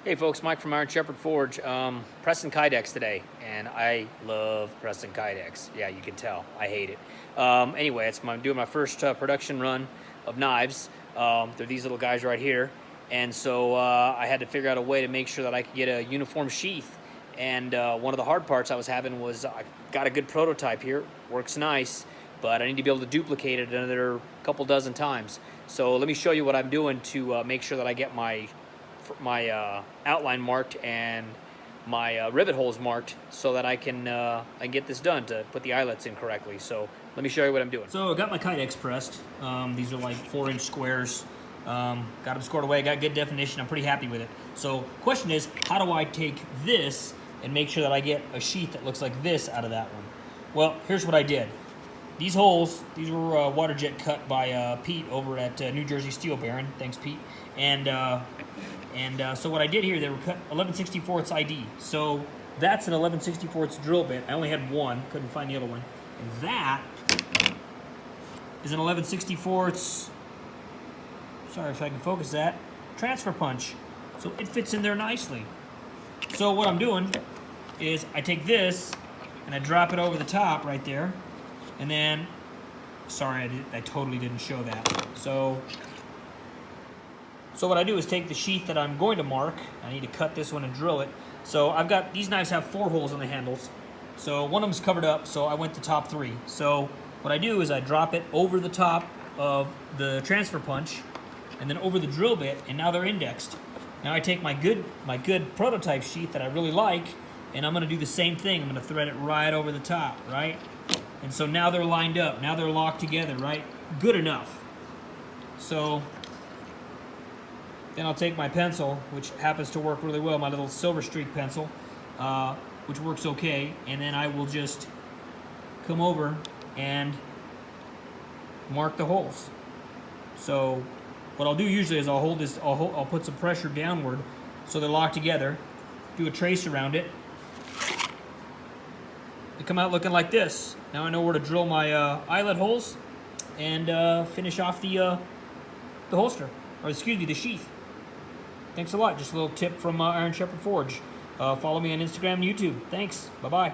Hey folks, Mike from Iron Shepherd Forge. Pressing kydex today, and I love pressing kydex. Yeah, you can tell. I hate it. Anyway, I'm doing my first production run of knives. They're these little guys right here, and so I had to figure out a way to make sure that I could get a uniform sheath. And one of the hard parts I was having was I got a good prototype here, works nice, but I need to be able to duplicate it another couple dozen times. So let me show you what I'm doing to make sure that I get my outline marked and my rivet holes marked so that I can get this done to put the eyelets in correctly. So let me show you what I'm doing. So I got my kydex pressed. These are like 4-inch squares. Got them scored away, got good definition. I'm pretty happy with it. So question is, how do I take this and make sure that I get a sheath that looks like this out of that one? Well, here's what I did. These holes, these were water jet cut by Pete over at New Jersey Steel Baron. Thanks, Pete. So what I did here, they were cut 11/64 ID. So that's an 11/64 drill bit. I only had one, couldn't find the other one. And that is an 11/64, sorry if I can focus that, transfer punch. So it fits in there nicely. So what I'm doing is I take this and I drop it over the top right there. And then, sorry, I totally didn't show that. So what I do is take the sheath that I'm going to mark. I need to cut this one and drill it. So I've got, these knives have 4 holes on the handles. So one of them's covered up, so I went the top 3. So what I do is I drop it over the top of the transfer punch and then over the drill bit, and now they're indexed. Now I take my good prototype sheath that I really like, and I'm gonna do the same thing. I'm gonna thread it right over the top, right? And so now they're lined up, now they're locked together, right? Good enough. So then I'll take my pencil, which happens to work really well, my little silver streak pencil, which works okay, and then I will just come over and mark the holes. So what I'll do usually is I'll put some pressure downward so they're locked together, do a trace around it. They come out looking like this. Now I know where to drill my eyelet holes and finish off the holster, or excuse me, the sheath. Thanks a lot. Just a little tip from Iron Shepherd Forge. Follow me on Instagram and YouTube. Thanks. Bye-bye.